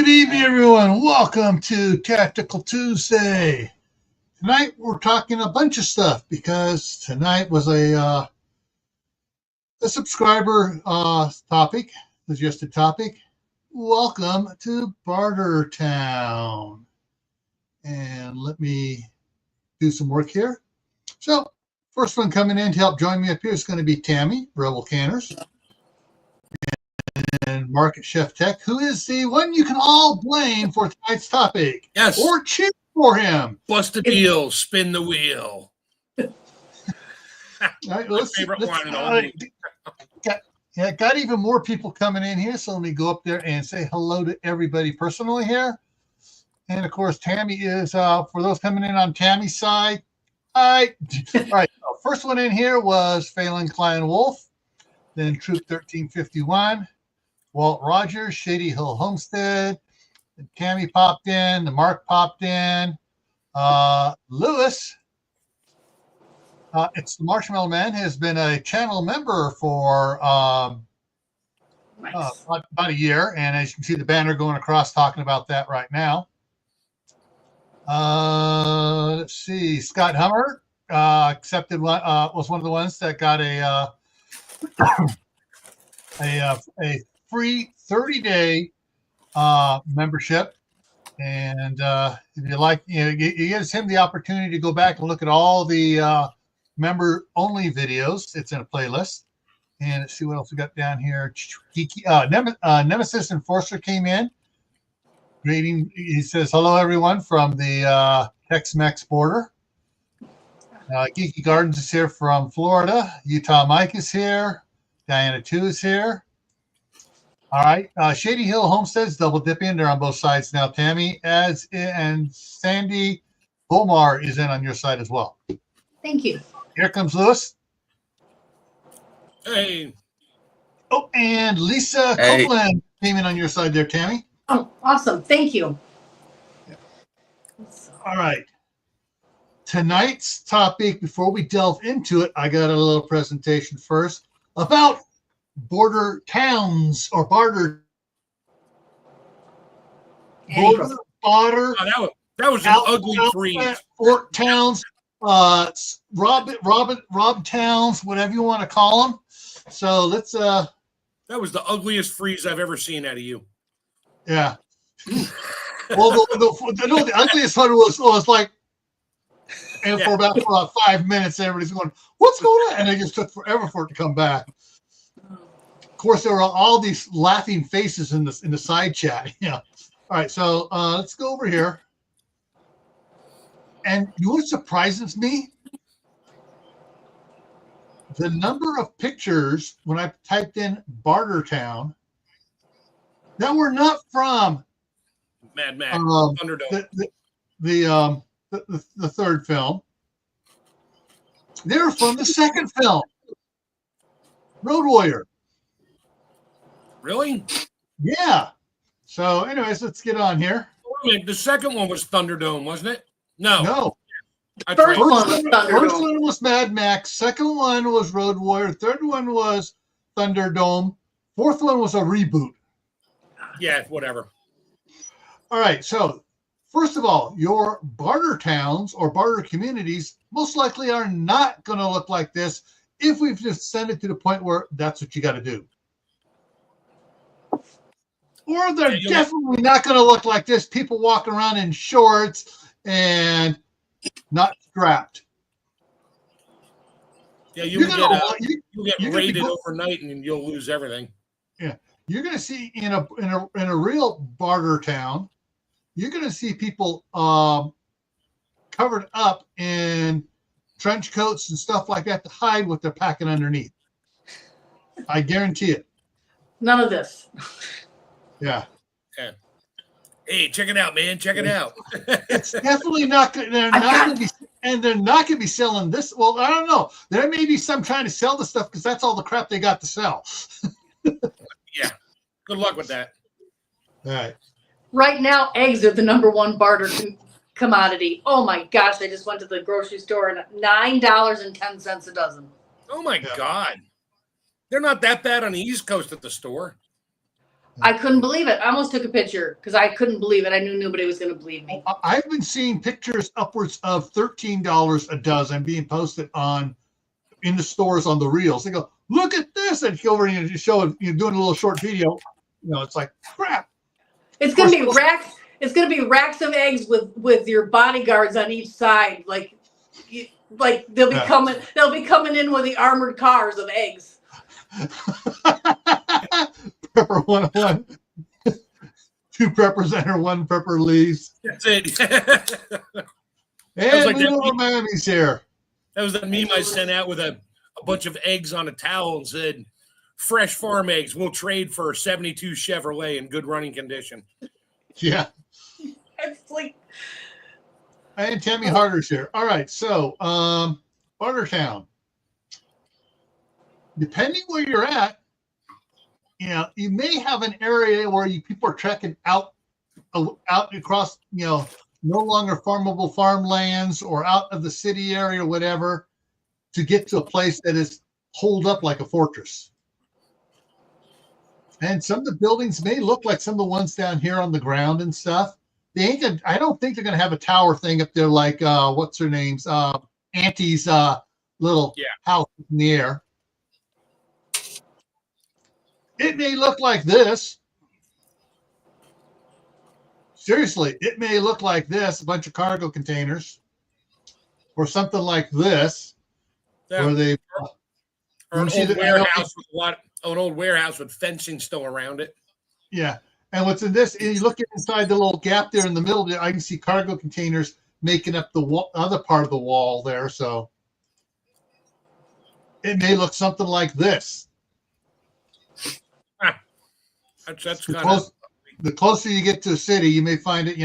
Good evening, everyone. Welcome to Tactical Tuesday. Tonight, we're talking a bunch of stuff because tonight was a subscriber topic, suggested topic. Welcome to Barter Town. And let me do some work here. So, first one coming in to help join me up here is going to be Tammy, Rebel Canners. And Market Chef Tech, who is the one you can all blame for tonight's topic. Yes. Or cheer for him. Bust a deal, spin the wheel. All right, My favorite one in all movies. Got even more people coming in here, so let me go up there and say hello to everybody personally here. And, of course, Tammy is, for those coming in on Tammy's side, all right, first one in here was Phelan Klein Wolf, then Troop 1351. Walt Rogers, Shady Hill Homestead, Tammy popped in, the Mark popped in, Lewis, it's the Marshmallow Man, has been a channel member for about a year, and as you can see the banner going across talking about that right now. Let's see, Scott Hummer accepted one, was one of the ones that got a free 30-day membership, and if you like, it gives him the opportunity to go back and look at all the member-only videos. It's in a playlist, and let's see what else we got down here. Nemesis Enforcer came in. Greeting, he says hello everyone from the Tex-Mex border. Geeky Gardens is here from Florida. Utah Mike is here. Diana 2 is here. All right, Shady Hill Homesteads double dipping. They're on both sides now. Tammy and Sandy Bomar is in on your side as well. Thank you. Here comes Lewis. Hey. Oh, and Lisa Copeland came in on your side there, Tammy. Oh, awesome. Thank you. Yeah. All right. Tonight's topic, before we delve into it, I got a little presentation first about border towns or barter. Barter. Oh, that was an ugly freeze. Fort towns, rob towns, whatever you want to call them. So let's. That was the ugliest freeze I've ever seen out of you. Yeah. Well, the ugliest one was like, and for about 5 minutes, everybody's going, "What's going on?" And it just took forever for it to come back. Of course, there were all these laughing faces in the side chat. Yeah. All right, so let's go over here. And you know what surprises me? The number of pictures when I typed in Barter Town that were not from Mad Max, Thunderdome, the third film. They were from the second film, Road Warrior. Really? Yeah. So, anyways, let's get on here. The second one was Thunderdome, wasn't it? No. First one was Mad Max. Second one was Road Warrior. Third one was Thunderdome. Fourth one was a reboot. Yeah, whatever. All right. So, first of all, your barter towns or barter communities most likely are not going to look like this if we've just sent it to the point where that's what you got to do. Or they're definitely not going to look like this. People walking around in shorts and not strapped. Yeah, you'll get raided overnight and you'll lose everything. Yeah, you're going to see in a real barter town, you're going to see people covered up in trench coats and stuff like that to hide what they're packing underneath. I guarantee it. None of this. Yeah. Hey, check it out, man. Check it out. It's definitely not good. They're not going to be selling this. Well, I don't know. There may be some trying to sell the stuff because that's all the crap they got to sell. Yeah. Good luck with that. All right. Right now, eggs are the #1 barter commodity. Oh my gosh! I just went to the grocery store and $9.10 a dozen. Oh my God! They're not that bad on the East Coast at the store. I couldn't believe it. I almost took a picture because I couldn't believe it. I knew nobody was going to believe me. I've been seeing pictures upwards of $13 a dozen being posted in the stores on the reels. They go, look at this, and go over and you show it. You're doing a little short video. It's like crap. It's going to be racks. It's going to be racks of eggs with your bodyguards on each side. Like they'll be coming. They'll be coming in with the armored cars of eggs. Prepper 101. 2 preppers enter, 1 prepper leaves. That's it. And Miami's here. That was the meme I sent out with a bunch of eggs on a towel and said, fresh farm eggs, we'll trade for 72 Chevrolet in good running condition. Yeah. It's like. And Tammy Harder's here. All right, so Barter Town. Depending where you're at, you may have an area where people are trekking out across, no longer farmable farmlands or out of the city area or whatever to get to a place that is holed up like a fortress. And some of the buildings may look like some of the ones down here on the ground and stuff. I don't think they're going to have a tower thing up there like, what's her name's, Auntie's little house in the air. It may look like this. Seriously, it may look like this, a bunch of cargo containers, or something like this, where they or an old warehouse with fencing still around it. Yeah, and what's in this? You look inside the little gap there in the middle. I can see cargo containers making up the other part of the wall there. So it may look something like this. That's the closer you get to the city, you may find it,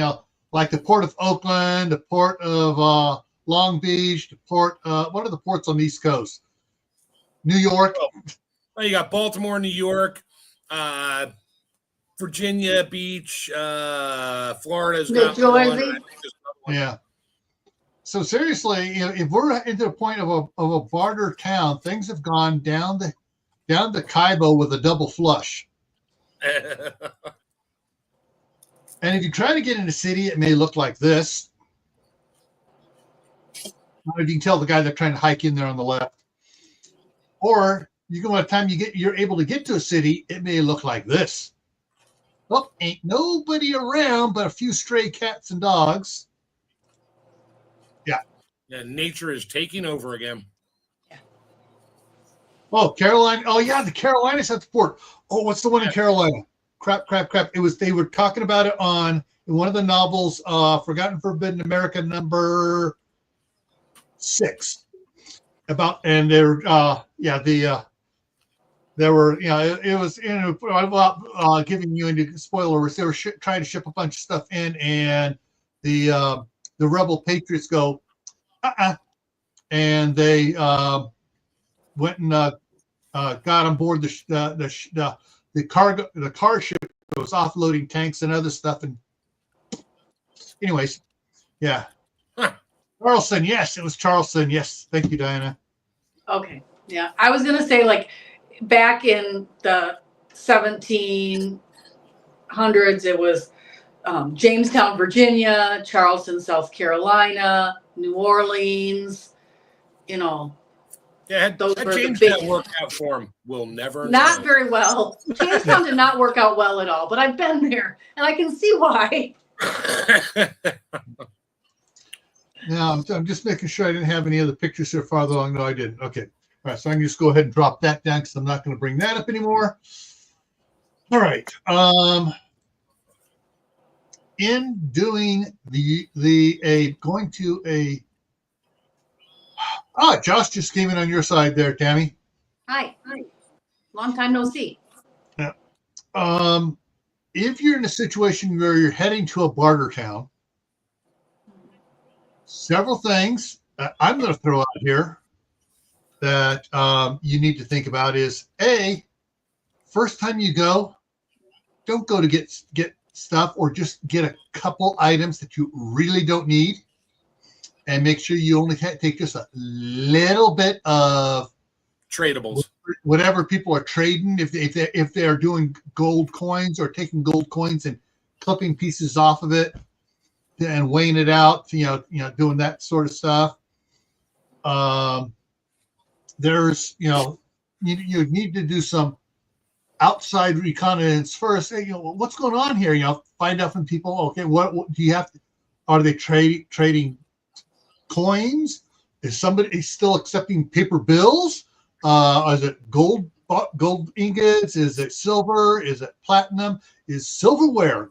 like the Port of Oakland, the Port of Long Beach, the port. What are the ports on the East Coast? New York. Well, you got Baltimore, New York, Virginia Beach, Florida's got Jersey. Yeah. So seriously, if we're into the point of a barter town, things have gone down the Kaibo with a double flush. And if you try to get in the city, it may look like this. You can tell the guy they're trying to hike in there on the left. Or by the time you're able to get to a city, it may look like this. Oh, ain't nobody around but a few stray cats and dogs. Yeah. Yeah, nature is taking over again. Yeah. Oh, Carolina. Oh, yeah, the Carolinas at the port. Oh, what's the one in Carolina? Crap. They were talking about it in one of the novels, Forgotten Forbidden America #6. There were, it was about giving you into spoilers. They were trying to ship a bunch of stuff in, and the rebel patriots go, and they went and got on board the car ship that was offloading tanks and other stuff. And anyways, yeah. Charleston, yes, it was Charleston. Yes, thank you, Diana. Okay, yeah, I was gonna say like back in the 1700s, it was Jamestown, Virginia, Charleston, South Carolina, New Orleans. Yeah, those that were the Jamestown big. worked out for him. We'll never Not know. very well. Jamestown did not work out well at all, but I've been there and I can see why. Now, I'm just making sure I didn't have any other pictures here farther along. No, I didn't. Okay. All right. So I can just go ahead and drop that down because I'm not going to bring that up anymore. All right. In doing Josh just came in on your side there, Tammy. Hi. Long time no see. Yeah. If you're in a situation where you're heading to a barter town, several things I'm going to throw out here that you need to think about is first time you go, don't go to get stuff or just get a couple items that you really don't need, and make sure you only take just a little bit of tradables. whatever people are trading, if they are doing gold coins or taking gold coins and clipping pieces off of it and weighing it out, doing that sort of stuff. There's, you need to do some outside reconnaissance first. Hey, what's going on here? Find out from people. Okay, what do you have to? Are they trading coins? Is somebody still accepting paper bills? Is it gold ingots? Is it silver? Is it platinum? Is silverware,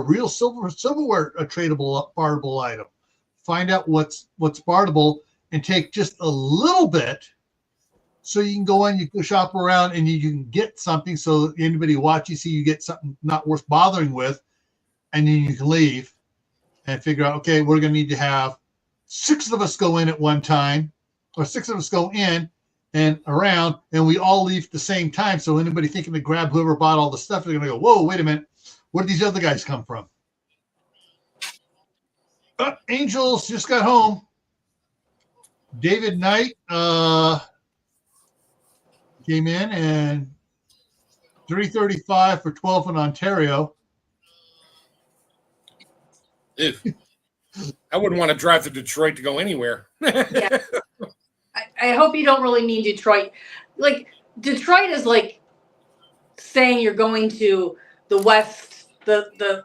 real silverware a tradable, barterable item? Find out what's barterable and take just a little bit, so you can go in, you can shop around, and you can get something. So anybody watching, see you get something not worth bothering with, and then you can leave and figure out, okay, we're going to need to have 6 of us go in at one time, or 6 of us go in and around, and we all leave at the same time. So anybody thinking to grab whoever bought all the stuff, they're going to go, whoa, wait a minute. Where did these other guys come from? Angels just got home. David Knight came in and $335 for 12 in Ontario. I wouldn't want to drive to Detroit to go anywhere. Yeah. I hope you don't really mean Detroit. Like, Detroit is like saying you're going to the west, the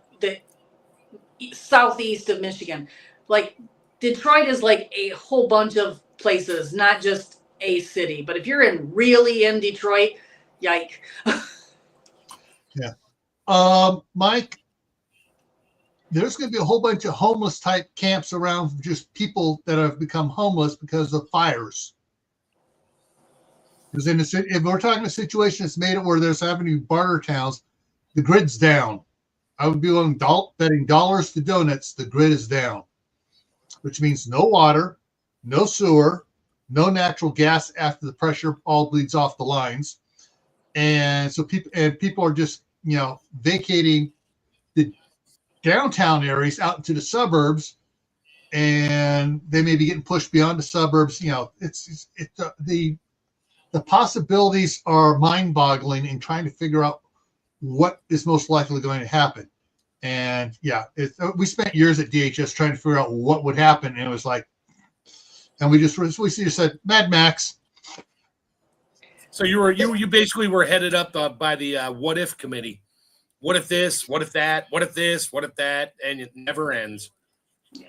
southeast of Michigan. Like, Detroit is like a whole bunch of places, not just a city. But if you're really in Detroit, yike. Yeah. Mike, there's going to be a whole bunch of homeless type camps around, just people that have become homeless because of fires. Because if we're talking a situation that's made it where there's having to be barter towns, the grid's down. I would be willing betting dollars to donuts, the grid is down, which means no water, no sewer, no natural gas after the pressure all bleeds off the lines. And so people are just, vacating the downtown areas out into the suburbs, and they may be getting pushed beyond the suburbs. The possibilities are mind-boggling in trying to figure out what is most likely going to happen. And we spent years at DHS trying to figure out what would happen, and it was like, and we just said Mad Max. So you basically were headed up by the what if committee. What if this? What if that? What if this? What if that? And it never ends.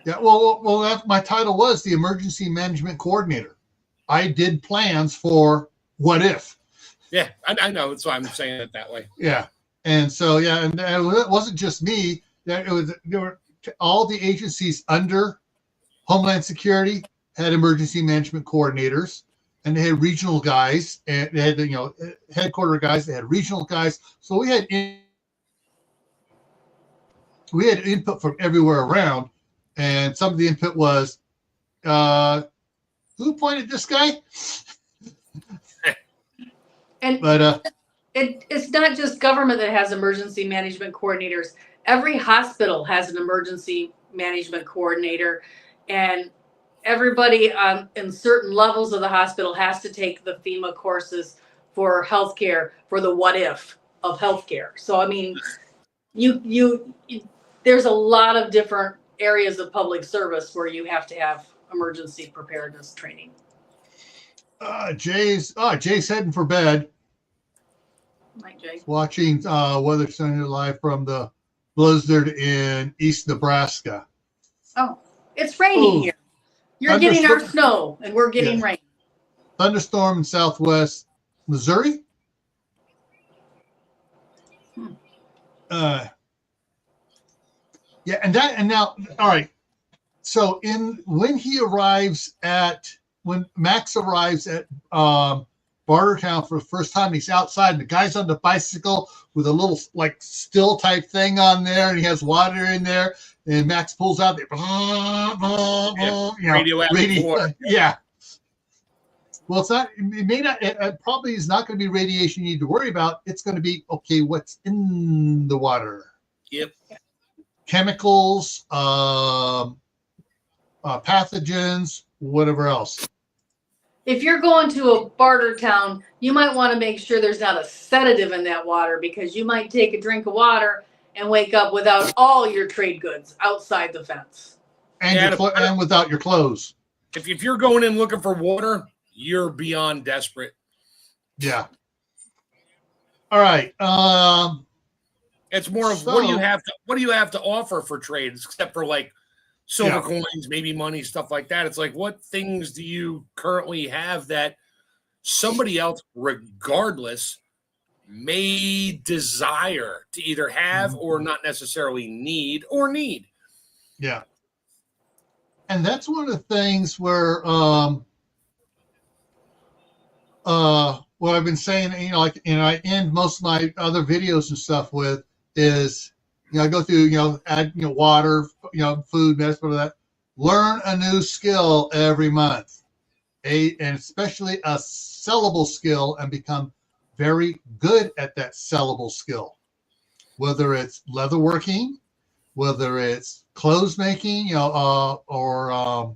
Yeah. Well, my title was the Emergency Management Coordinator. I did plans for what if. Yeah, I know. That's why I'm saying it that way. Yeah. And so, and it wasn't just me. There were all the agencies under Homeland Security had emergency management coordinators, and they had regional guys, and they had headquarter guys. They had regional guys. So we had input from everywhere around, and some of the input was, who appointed this guy? But it's not just government that has emergency management coordinators. Every hospital has an emergency management coordinator, and everybody in certain levels of the hospital has to take the FEMA courses for healthcare, for the what if of healthcare. So, I mean, you there's a lot of different areas of public service where you have to have emergency preparedness training. Jay's heading for bed. Night, Jay. Watching Weather Center live from the blizzard in East Nebraska. Oh, it's raining here. You're getting our snow, and we're getting rain. Thunderstorm in southwest Missouri. And now, all right. So when Max arrives at Barter Town for the first time, he's outside, and the guy's on the bicycle with a little like still type thing on there, and he has water in there, and Max pulls out the radioactive water. Yeah. Well, it's not. It may not. It probably is not going to be radiation you need to worry about. It's going to be what's in the water. Yep. Chemicals, pathogens, whatever else. if you're going to a Barter Town, you might want to make sure there's not a sedative in that water, because you might take a drink of water and wake up without all your trade goods outside the fence. And, and without your clothes. If you're going in looking for water, you're beyond desperate. Yeah. All right. It's more of what do you have to offer for trades, except for like silver coins, maybe money, stuff like that. It's like, what things do you currently have that somebody else, regardless, may desire to either have or not necessarily need or need? Yeah. And that's one of the things where what I've been saying, I end most of my other videos and stuff with is, I go through, add, water, food, medicine, that. Learn a new skill every month, and especially a sellable skill, and become very good at that sellable skill. Whether it's leatherworking, whether it's clothes making, or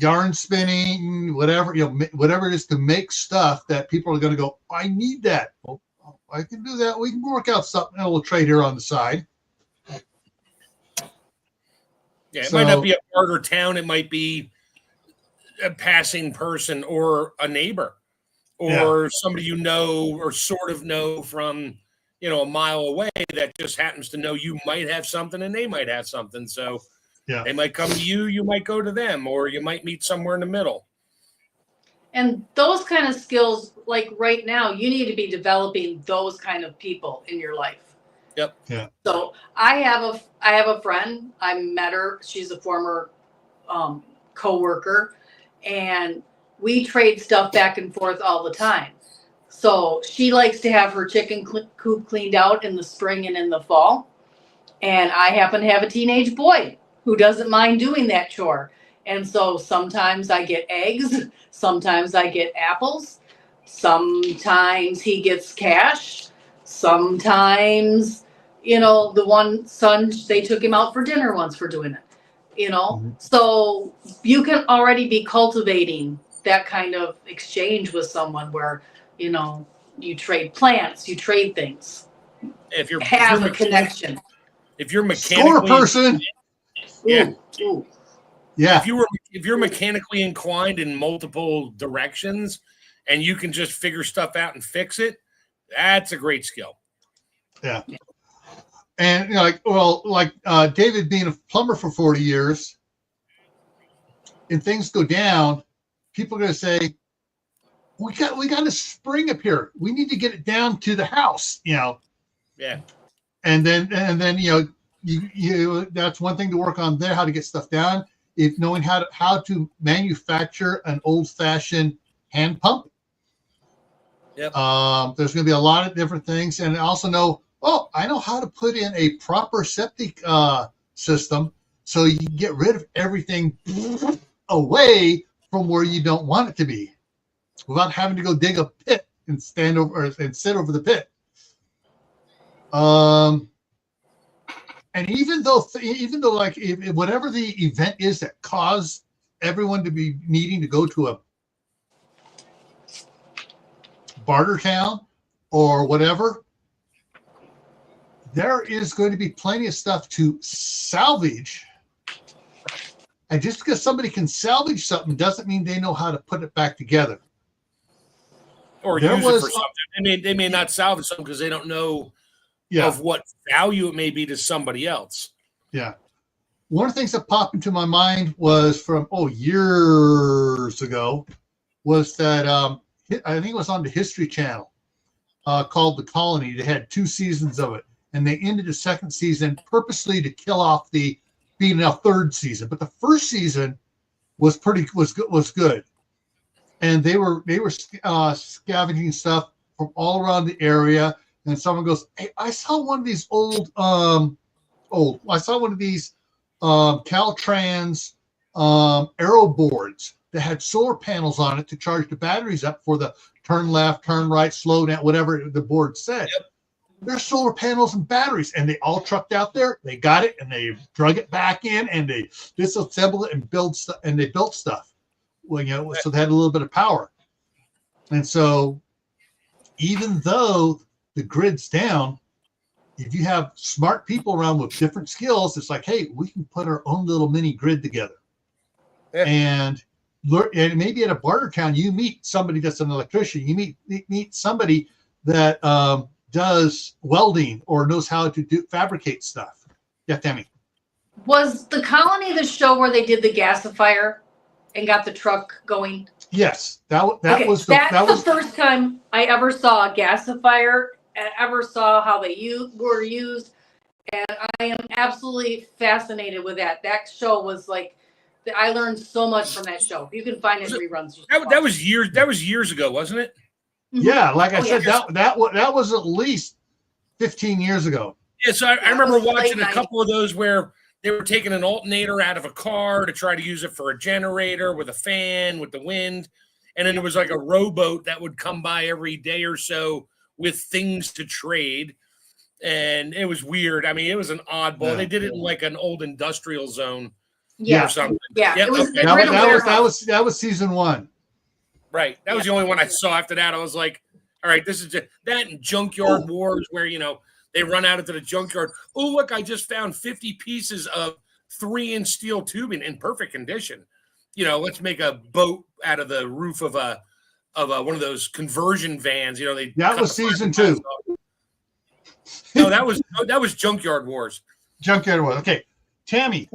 yarn spinning, whatever, whatever it is to make stuff that people are going to go, I need that. Well, I can do that. We can work out something, a little trade here on the side. Yeah, it might not be a Barter Town. It might be a passing person or a neighbor or somebody you know or sort of know from, a mile away that just happens to know you might have something and they might have something. So they might come to you, you might go to them, or you might meet somewhere in the middle. And those kind of skills, like right now, you need to be developing those kind of people in your life. Yep. Yeah. So I have a friend. I met her. She's a former coworker, and we trade stuff back and forth all the time. So she likes to have her chicken coop cleaned out in the spring and in the fall. And I happen to have a teenage boy who doesn't mind doing that chore. And so sometimes I get eggs, sometimes I get apples, sometimes he gets cash, sometimes, the one son, they took him out for dinner once for doing it, So you can already be cultivating that kind of exchange with someone where, you trade plants, you trade things. If you're a connection. If you're mechanically store person. Yeah. Ooh. Yeah. If you're mechanically inclined in multiple directions and you can just figure stuff out and fix it, that's a great skill. Yeah. And David being a plumber for 40 years, and things go down, people are going to say, we got a spring up here. We need to get it down to the house, Yeah. And then you that's one thing to work on there, how to get stuff down. If knowing how to manufacture an old-fashioned hand pump. Yep. There's going to be a lot of different things, and also know, I know how to put in a proper septic system so you can get rid of everything away from where you don't want it to be, without having to go dig a pit and stand over and sit over the pit. And even though like if whatever the event is that caused everyone to be needing to go to a Barter Town or whatever, there is going to be plenty of stuff to salvage. And just because somebody can salvage something doesn't mean they know how to put it back together. Or use it for something. They may not salvage something because they don't know of what value it may be to somebody else. Yeah. One of the things that popped into my mind was from years ago was that I think it was on the History Channel called The Colony. They had 2 seasons of it, and they ended the second season purposely to kill off the being a third season. But the first season was good, and they were scavenging stuff from all around the area. And someone goes, "Hey, I saw one of these Caltrans aero boards that had solar panels on it to charge the batteries up for the turn left, turn right, slow down, whatever the board said." Yep. There's solar panels and batteries, and they all trucked out there. They got it, and they drug it back in, and they disassembled it and built stuff. well, so they had a little bit of power. And so even though the grid's down, if you have smart people around with different skills, it's like, hey, we can put our own little mini grid together. Yeah. And maybe at a Barter Town, you meet somebody that's an electrician. You meet somebody that does welding or knows how to fabricate stuff. Yeah, Tammy. Was the Colony the show where they did the gasifier and got the truck going? Yes, that was the first time I ever saw a gasifier and ever saw how they were used, and I am absolutely fascinated with that. That show was like, I learned so much from that show. You can find it reruns. That was years. That was years ago, wasn't it? Yeah, like I said, that was at least 15 years ago. Yeah, so I remember watching a couple of those where they were taking an alternator out of a car to try to use it for a generator with a fan, with the wind. And then there was like a rowboat that would come by every day or so with things to trade. And it was weird. I mean, it was an oddball. Yeah. They did it in like an old industrial zone or something. Yeah, yep. That was season 1. Right. That was the only one I saw. After that, I was like, all right, this is just that and Junkyard Wars where, they run out into the junkyard. Oh, look, I just found 50 pieces of 3-inch steel tubing in perfect condition. Let's make a boat out of the roof of one of those conversion vans. That was season 2. No, that was Junkyard Wars. Junkyard Wars. Okay, Tammy,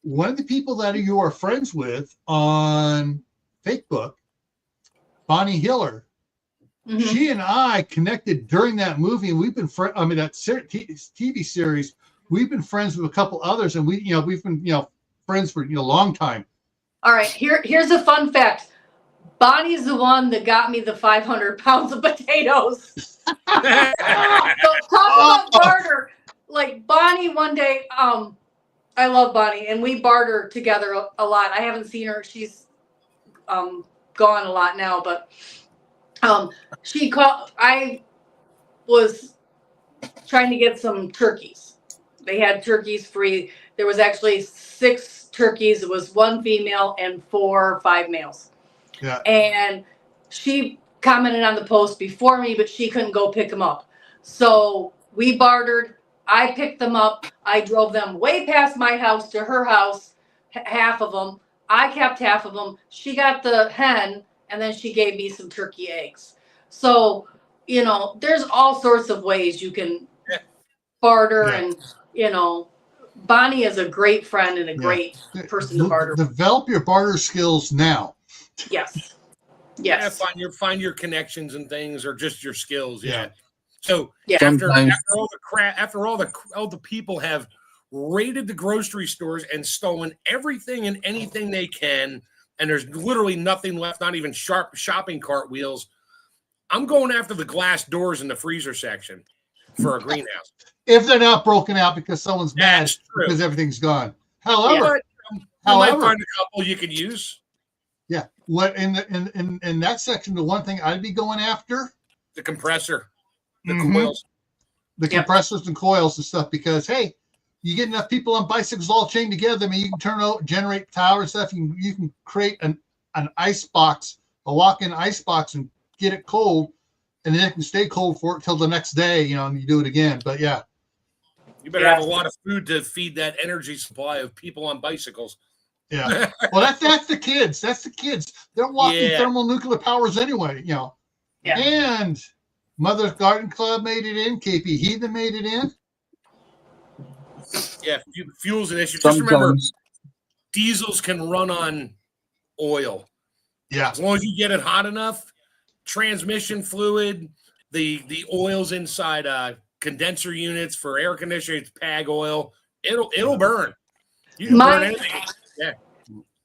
one of the people that you are friends with on Facebook, Bonnie Hiller. Mm-hmm. She and I connected during that movie, and we've been that TV series. We've been friends with a couple others, and we've been friends for a long time. All right, here's a fun fact. Bonnie's the one that got me the 500 pounds of potatoes. So talk about barter. Like Bonnie, one day, I love Bonnie, and we barter together a lot. I haven't seen her; she's gone a lot now, but. She called. I was trying to get some turkeys. They had turkeys free. There was actually 6 turkeys. It was 1 female and 5 males. Yeah. And she commented on the post before me, but she couldn't go pick them up. So we bartered. I picked them up. I drove them way past my house to her house, half of them. I kept half of them. She got the hen. And then she gave me some turkey eggs. So, there's all sorts of ways you can barter. And, Bonnie is a great friend and a great person to barter. Develop your barter skills now. Yes. Yeah, find your connections and things, or just your skills. Yeah. So after all the people have raided the grocery stores and stolen everything and anything they can, and there's literally nothing left, not even sharp shopping cart wheels, I'm going after the glass doors in the freezer section for a greenhouse. If they're not broken out because someone's mad because everything's gone. However, you might find a couple you could use. Yeah. What in that section, the one thing I'd be going after? The compressor. The coils. The compressors and coils and stuff, because hey, you get enough people on bicycles all chained together. I mean, you can generate power and stuff. You can create an ice box, a walk-in ice box, and get it cold, and then it can stay cold for it till the next day. And you do it again. But yeah, you better have a lot of food to feed that energy supply of people on bicycles. Yeah. Well, that's the kids. That's the kids. They're walking thermonuclear powers anyway. Yeah. And Mother's Garden Club made it in. KP Heathen made it in. Yeah, fuel's an issue. Just remember, diesels can run on oil. Yeah. As long as you get it hot enough, transmission fluid, the oils inside condenser units for air conditioning, it's PAG oil. It'll burn. You can burn anything. Yeah.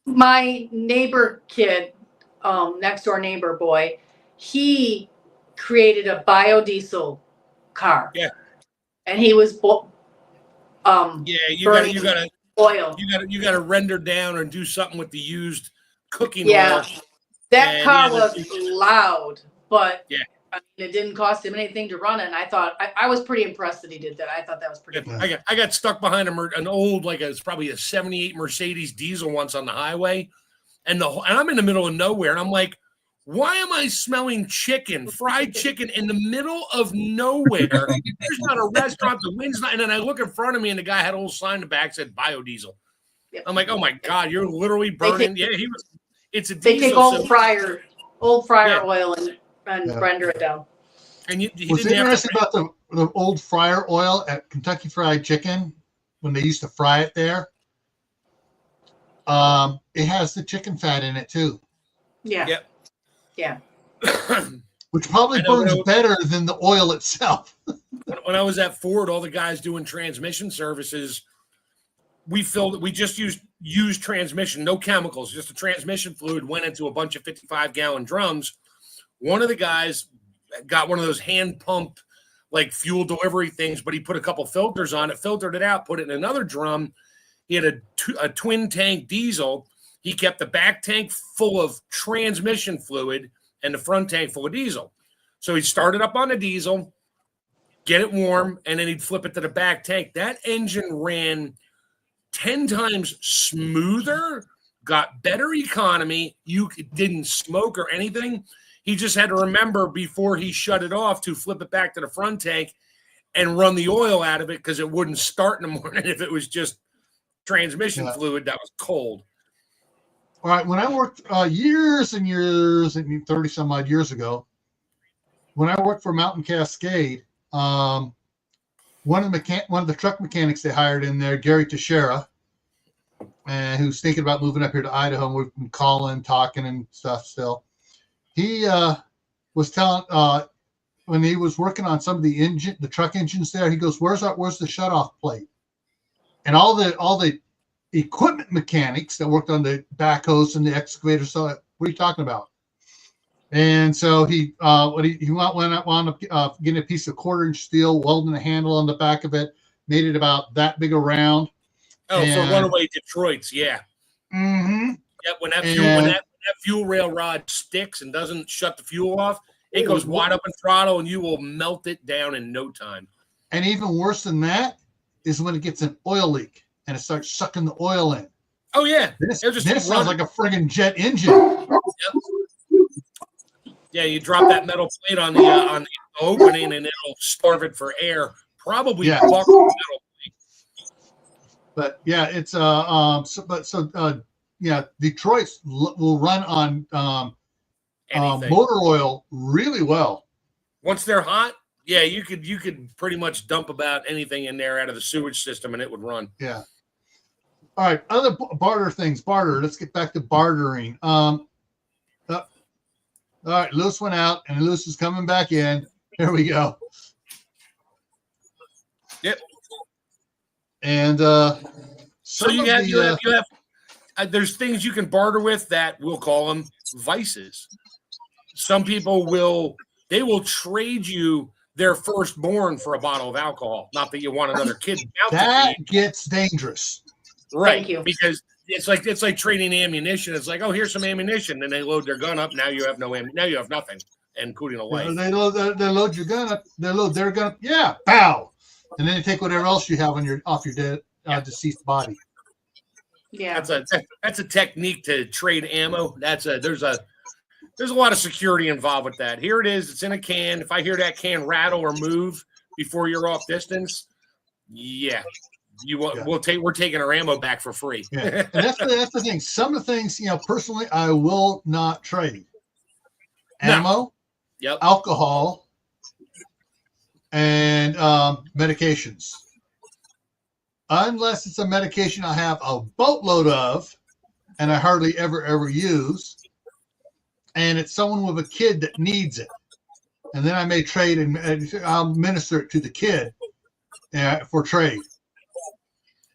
My neighbor kid, next door neighbor boy, he created a biodiesel car. Yeah. And he was you gotta oil. You gotta render down or do something with the used cooking oil. That car was loud, but it didn't cost him anything to run it. And I thought I was pretty impressed that he did that. I thought that was pretty cool. I got stuck behind an old, it's probably a 78 Mercedes diesel once on the highway, and I'm in the middle of nowhere, and I'm like, why am I smelling chicken, fried chicken in the middle of nowhere? There's not a restaurant, the wind's not, and then I look in front of me, and the guy had a little sign in the back that said biodiesel. Yep. I'm like, oh my God, you're literally burning. It's a diesel. They take old fryer oil and render it down. And what's interesting about the old fryer oil at Kentucky Fried Chicken, when they used to fry it there, it has the chicken fat in it too. Yeah. Yep. Yeah. Which probably burns better than the oil itself. When I was at Ford, all the guys doing transmission services, we just used transmission, no chemicals, just the transmission fluid went into a bunch of 55-gallon drums. One of the guys got one of those hand pump like fuel delivery things, but he put a couple filters on it, filtered it out, put it in another drum. He had a twin tank diesel. He kept the back tank full of transmission fluid and the front tank full of diesel. So he'd start it up on the diesel, get it warm, and then he'd flip it to the back tank. That engine ran 10 times smoother, got better economy. You didn't smoke or anything. He just had to remember before he shut it off to flip it back to the front tank and run the oil out of it because it wouldn't start in the morning if it was just transmission fluid that was cold. All right. When I worked years and years, 30 some odd years ago, when I worked for Mountain Cascade, one of the truck mechanics they hired in there, Gary Teixeira, and who's thinking about moving up here to Idaho, and we've been calling, talking and stuff still. He was telling when he was working on some of the truck engines there, he goes, where's the shutoff plate? And all the equipment mechanics that worked on the backhoes and the excavators, so what are you talking about? And so he wound up getting a piece of 1/4-inch steel, welding a handle on the back of it, made it about that big around. Oh, for runaway Detroits, yeah. Mm-hmm. Yep, when that fuel rail rod sticks and doesn't shut the fuel off, it goes wide up in throttle, and you will melt it down in no time. And even worse than that is when it gets an oil leak and it starts sucking the oil in. Oh yeah, this sounds like a friggin' jet engine. Yep. Yeah, you drop that metal plate on the opening, and it'll starve it for air. Probably buck the metal plate. But yeah, it's Detroit will run on motor oil really well. Once they're hot, yeah, you could pretty much dump about anything in there out of the sewage system, and it would run. Yeah. All right, other barter things. Let's get back to bartering. All right, Lewis went out, and Lewis is coming back in. Here we go. Yep. And so you have there's things you can barter with that we'll call them vices. Some people will trade you their firstborn for a bottle of alcohol. Not that you want another kid. That gets dangerous. Right. Thank you. Because it's like trading ammunition. It's like, oh, here's some ammunition. Then they load their gun up. Now you have no ammunition. Now you have nothing, including a life. They load your gun up. They load their gun up. Yeah, pow. And then they take whatever else you have off your dead deceased body. Yeah, that's a technique to trade ammo. There's a lot of security involved with that. Here it is. It's in a can. If I hear that can rattle or move before you're off distance, we're taking our ammo back for free. Yeah, and that's the thing. Some of the things, personally, I will not trade. Ammo, alcohol, and medications. Unless it's a medication I have a boatload of and I hardly ever use, and it's someone with a kid that needs it. And then I may trade and I'll minister it to the kid for trade.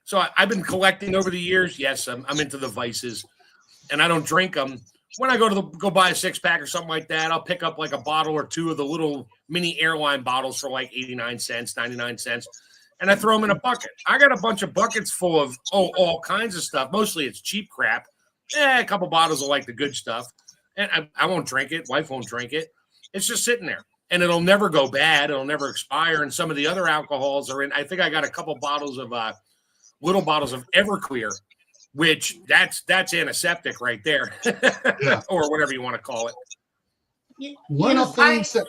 So I've been collecting over the years. Yes, I'm into the vices, and I don't drink them. When I go buy a 6-pack or something like that, I'll pick up like a bottle or two of the little mini airline bottles for like 89 cents, 99 cents. And I throw them in a bucket. I got a bunch of buckets full of all kinds of stuff. Mostly it's cheap crap. A couple bottles of like the good stuff. And I won't drink it. Wife won't drink it. It's just sitting there. And it'll never go bad. It'll never expire. And some of the other alcohols are in. I think I got a couple bottles of little bottles of Everclear which that's antiseptic right there, Yeah. or whatever you want to call it. One of the things that.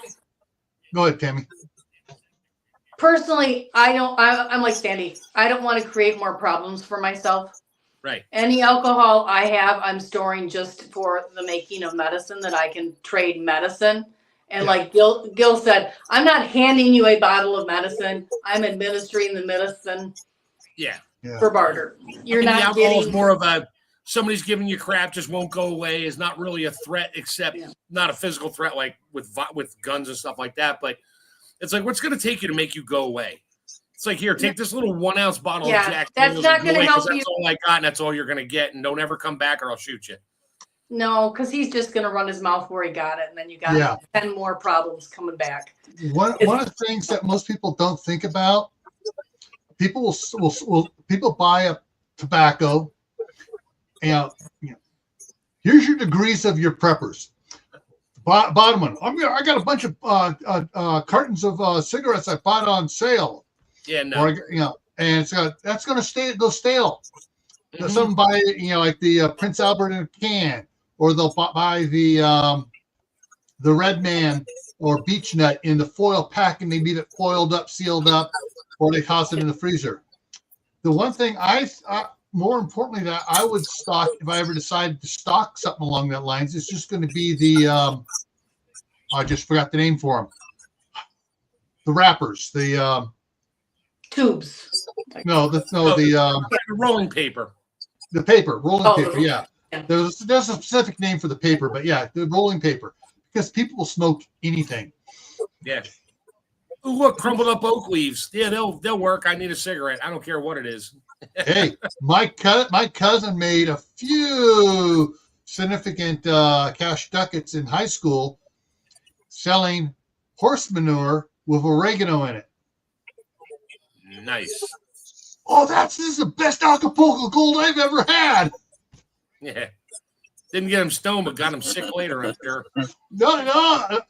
Go ahead, Tammy. Personally, I'm like Sandy. I don't want to create more problems for myself. Right. Any alcohol I have, I'm storing just for the making of medicine that I can trade medicine. And like Gil said, I'm not handing you a bottle of medicine. I'm administering the medicine for barter. You're not getting more of a somebody's giving you crap, just won't go away, is not really a threat, except not a physical threat like with guns and stuff like that. But it's like, what's going to take you to make you go away? It's like, here, take this little 1 ounce bottle of Jack Daniels. That's not going to help you. That's all I got, and that's all you're going to get. And don't ever come back, or I'll shoot you. No, because he's just going to run his mouth where he got it, and then you got 10 more problems coming back. One of the things that most people don't think about, people will buy a tobacco, and here's your degrees of your preppers. Bottom one, I got a bunch of cartons of cigarettes I bought on sale. Yeah, no. Or, and that's going to go stale. Mm-hmm. Some buy like the Prince Albert in a can, or they'll buy the Red Man or Beech Nut in the foil pack, and they need it foiled up, sealed up, or they toss it in the freezer. The one thing more importantly that I would stock if I ever decided to stock something along that lines is just going to be the I just forgot the name for them. The wrappers, the tubes. The rolling paper. The paper, rolling paper, yeah. There's a specific name for the paper, but yeah, the rolling paper, because people will smoke anything. Yeah. Ooh, look, crumbled up oak leaves. Yeah, they'll work. I need a cigarette. I don't care what it is. Hey, my cousin made a few significant cash ducats in high school selling horse manure with oregano in it. Nice. Oh, this is the best Acapulco Gold I've ever had. Yeah. Didn't get him stoned, but got him sick later, I'm sure. No.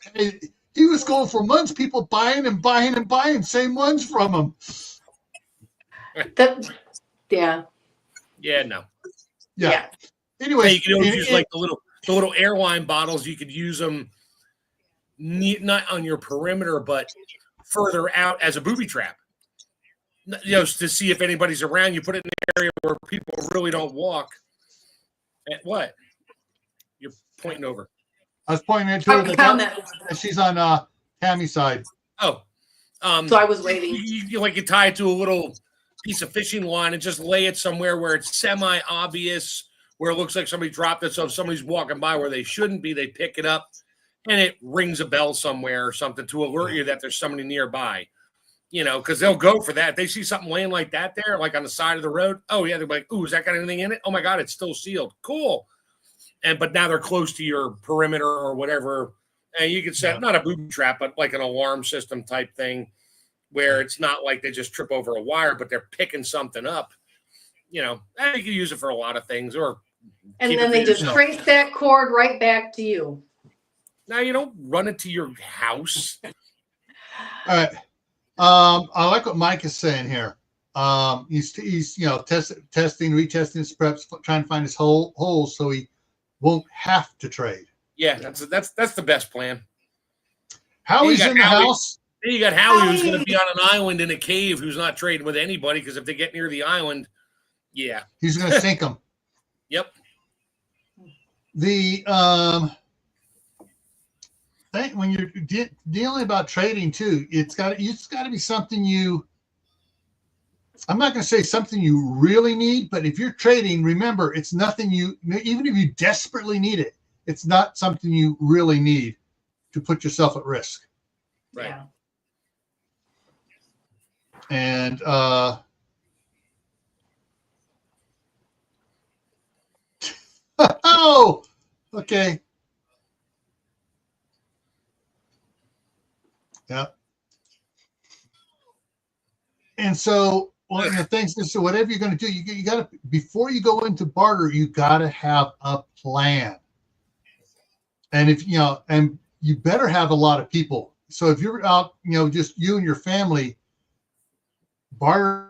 He was going for months, people buying and buying and buying same ones from him. Yeah. Yeah, no. Yeah. Anyway, you can always use like the little airline bottles. You could use them not on your perimeter, but further out as a booby trap. To see if anybody's around. You put it in an area where people really don't walk. What? You're pointing over. I was pointing at her. She's on Tammy's side. Oh. So I was waiting. You tie it to a little piece of fishing line and just lay it somewhere where it's semi-obvious, where it looks like somebody dropped it. So if somebody's walking by where they shouldn't be, they pick it up and it rings a bell somewhere or something to alert you that there's somebody nearby. Because they'll go for that. If they see something laying like that there, like on the side of the road. Oh, yeah. They're like, ooh, has that got anything in it? Oh, my God, it's still sealed. Cool. But now they're close to your perimeter or whatever. And you can set not a booby trap, but like an alarm system type thing where it's not like they just trip over a wire, but they're picking something up. You can use it for a lot of things. And then they just trace that cord right back to you. Now, you don't run it to your house. All right. I like what Mike is saying here. He's testing, retesting his preps, trying to find his holes so he won't have to trade. Yeah, that's the best plan. Howie's in the house. Then you got Howie who's going to be on an island in a cave who's not trading with anybody because if they get near the island, he's going to sink them. Yep. The when you're dealing about trading too, it's got to be something I'm not going to say something you really need, but if you're trading, remember it's nothing even if you desperately need it, it's not something you really need to put yourself at risk. Right. Yeah. And oh, okay. Yeah. And so one of the things is, so whatever you're going to do, you got to, before you go into barter, you got to have a plan. And if, and you better have a lot of people. So if you're out, just you and your family, barter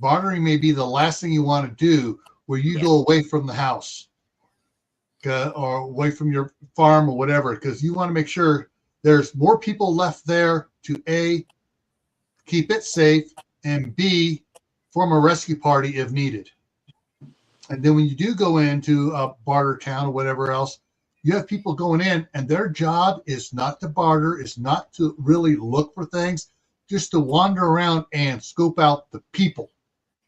bartering may be the last thing you want to do where you go away from the house or away from your farm or whatever, because you want to make sure there's more people left there to A, keep it safe, and B, form a rescue party if needed. And then when you do go into a Barter Town or whatever else, you have people going in and their job is not to barter, is not to really look for things, just to wander around and scope out the people.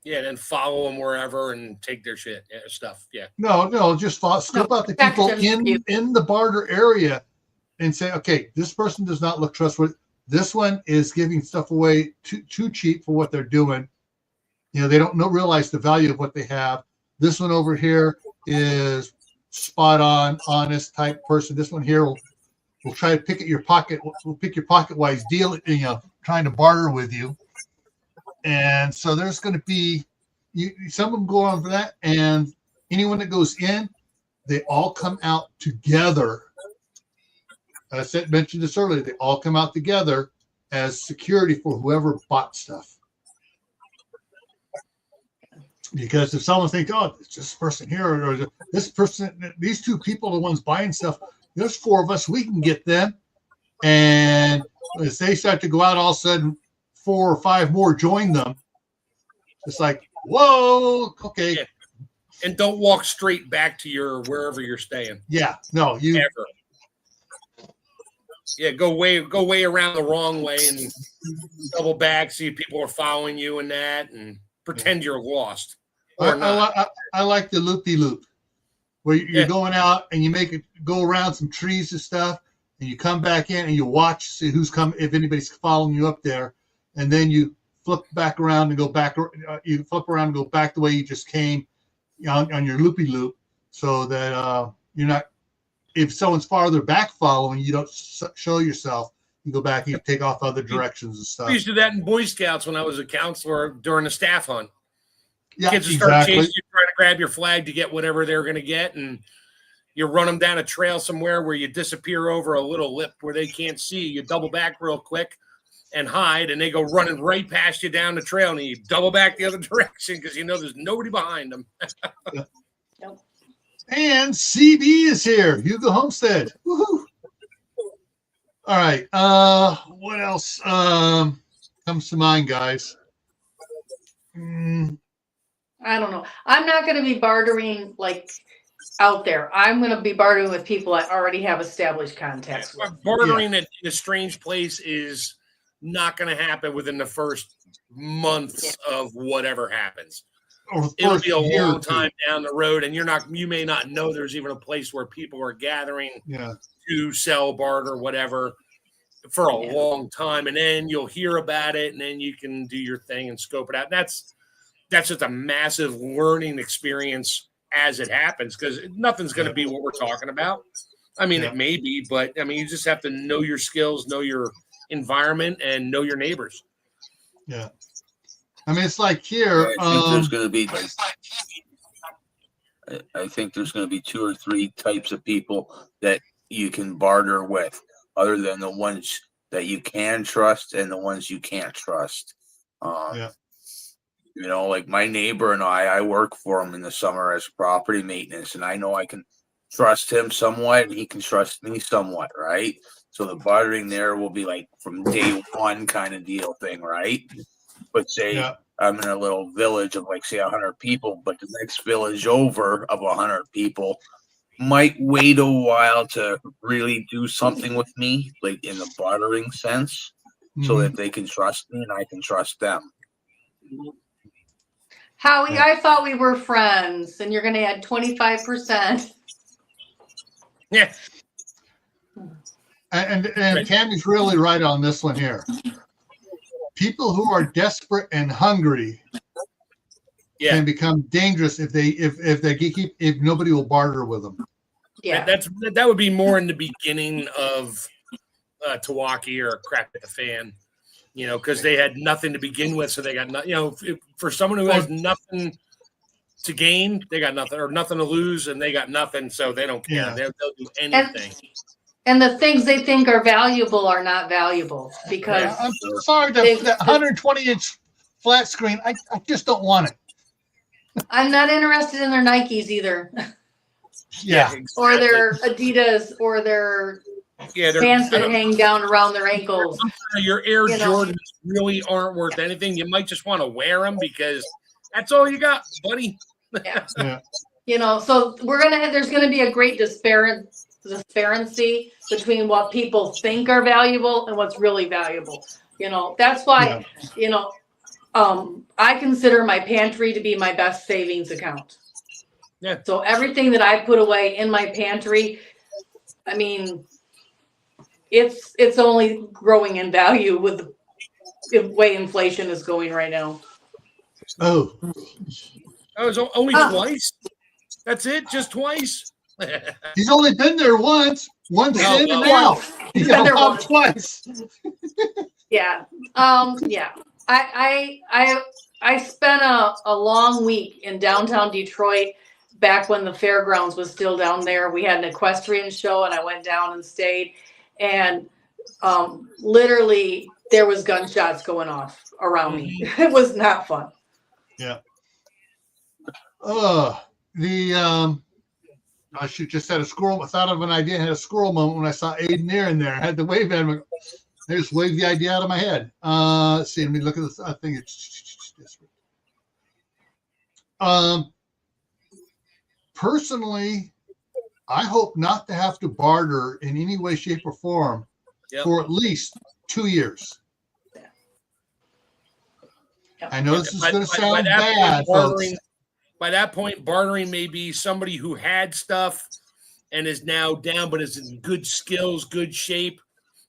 Yeah, and then follow them wherever and take their shit stuff. Yeah. No, just scope out the people in the barter area and say, okay, this person does not look trustworthy. This one is giving stuff away too cheap for what they're doing. You know, they don't realize the value of what they have. This one over here is spot on, honest type person. This one here will try to pick at your pocket. Will pick your pocket while he's dealing, trying to barter with you. And so there's going to be some of them go on for that, and anyone that goes in, they all come out together. I mentioned this earlier. They all come out together as security for whoever bought stuff. Because if someone thinks, oh, it's this person here or this person, these two people are the ones buying stuff. There's 4 of us. We can get them. And as they start to go out, all of a sudden, 4 or 5 more join them. It's like, whoa, okay. Yeah. And don't walk straight back to wherever you're staying. Yeah, no, you ever. Yeah, go way around the wrong way and double back, see if people are following you and that, and pretend you're lost. I like the loopy-loop, where you're going out and you make it go around some trees and stuff, and you come back in and you watch, see who's coming, if anybody's following you up there, and then you flip back around and go back. You flip around and go back the way you just came on your loopy-loop, so that you're not. If someone's farther back following, you don't show yourself. You go back and you take off other directions and stuff. We used to do that in Boy Scouts when I was a counselor during a staff hunt. Yeah, kids will start chasing you, trying to grab your flag to get whatever they're going to get, and you run them down a trail somewhere where you disappear over a little lip where they can't see. You double back real quick and hide, and they go running right past you down the trail, and you double back the other direction because you know there's nobody behind them. Yeah. Nope. And CB is here. Hugo Homestead. Woohoo! All right. What else comes to mind, guys? I don't know. I'm not going to be bartering like out there. I'm going to be bartering with people I already have established contacts with. Bartering in a strange place is not going to happen within the first months of whatever happens. It'll be a long time down the road, and you may not know there's even a place where people are gathering to sell, barter, whatever for a long time, and then you'll hear about it, and then you can do your thing and scope it out. That's just a massive learning experience as it happens, because nothing's going to be what we're talking about. I mean, it may be, but I mean, you just have to know your skills, know your environment, and know your neighbors. Yeah. I mean, it's like here. I think there's going to be I think there's going to be 2 or 3 types of people that you can barter with, other than the ones that you can trust and the ones you can't trust. You know, like my neighbor and I work for him in the summer as property maintenance, and I know I can trust him somewhat, and he can trust me somewhat, right? So the bartering there will be like from day one kind of deal thing, right? But say I'm in a little village of like say 100 people, but the next village over of 100 people might wait a while to really do something with me, like in the bartering sense, so that they can trust me and I can trust them. Howie, I thought we were friends, and you're going to add 25%. Yeah. And Tammy's really right on this one here. People who are desperate and hungry can become dangerous if nobody will barter with them. Yeah, that would be more in the beginning of Tawaki or Crap at the Fan, you know, because they had nothing to begin with, so they got nothing. You know, for someone who has nothing to gain, they got nothing, or nothing to lose, and they got nothing, so they don't care. They'll do anything. And the things they think are valuable are not valuable because I'm sorry, that 120-inch flat screen. I just don't want it. I'm not interested in their Nikes either. Yeah. Exactly. Or their Adidas or their pants that hang down around their ankles. Your Air Jordans really aren't worth anything. You might just want to wear them because that's all you got, buddy. Yeah. You know, so there's gonna be a great disparity between what people think are valuable and what's really valuable. You know, that's why, I consider my pantry to be my best savings account. Yeah. So everything that I put away in my pantry, I mean, it's only growing in value with the way inflation is going right now. Oh. That was only twice. That's it, just twice. He's only been there once in and out. He's been there once. Twice. Yeah. Yeah. I spent a long week in downtown Detroit back when the fairgrounds was still down there. We had an equestrian show and I went down and stayed, and literally there was gunshots going off around me. It was not fun. Yeah. I should just had a squirrel. I thought of an idea and had a squirrel moment when I saw Aiden there in there. I had to wave at him. I just waved the idea out of my head. Let's see. Let me look at this. I think it's personally, I hope not to have to barter in any way, shape, or form for at least 2 years. I know this is going to sound bad, folks. By that point, bartering may be somebody who had stuff and is now down, but is in good skills, good shape,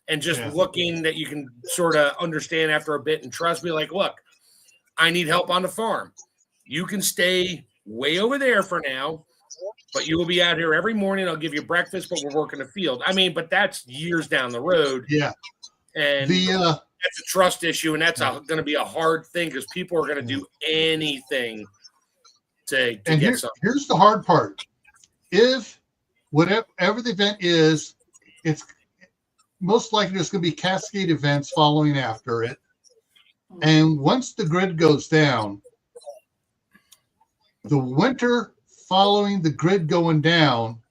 and just looking that you can sort of understand after a bit and trust me. Like, look, I need help on the farm. You can stay way over there for now, but you will be out here every morning. I'll give you breakfast, but we're working the field. I mean, but that's years down the road. Yeah. And that's a trust issue, and that's going to be a hard thing because people are going to do anything to get something. Here's the hard part. If whatever the event is, it's most likely there's going to be cascade events following after it. And once the grid goes down, the winter following the grid going down,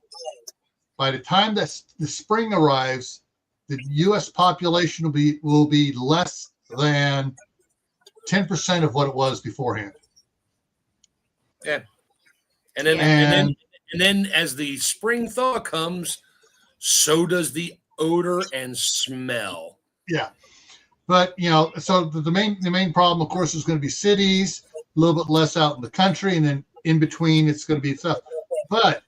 by the time that the spring arrives, the U.S. population will be less than 10% of what it was beforehand. Yeah, and then as the spring thaw comes, so does the odor and smell. Yeah, but so the main problem, of course, is going to be cities, a little bit less out in the country, and then in between, it's going to be stuff. But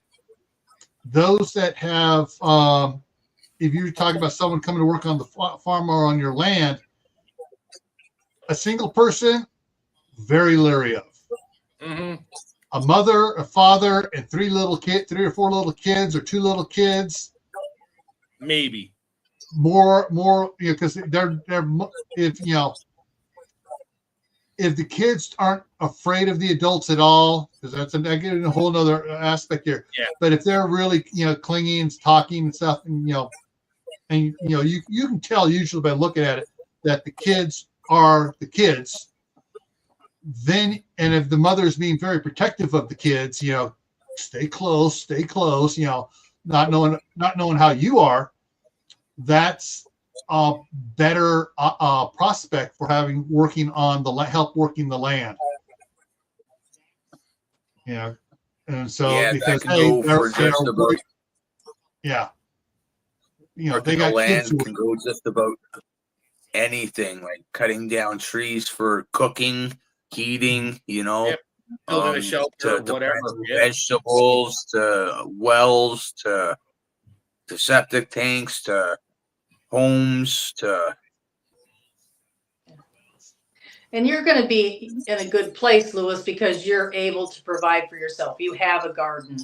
those that have, if you're talking about someone coming to work on the farm or on your land, a single person, very leery of. Mm-hmm. A mother, a father, and 3 or 4 little kids, or 2 little kids, maybe more, because they're if the kids aren't afraid of the adults at all, because that's a whole other aspect here. Yeah. But if they're really clinging and talking and stuff, and you can tell usually by looking at it that the kids are the kids. Then, and if the mother is being very protective of the kids, stay close, not knowing how you are, that's a better prospect for help working the land. And so because they got land kids can go just about anything, like cutting down trees for cooking, heating, building a shelter, to whatever, vegetables, to wells, to septic tanks, to homes, and you're going to be in a good place, Lewis, because you're able to provide for yourself. You have a garden,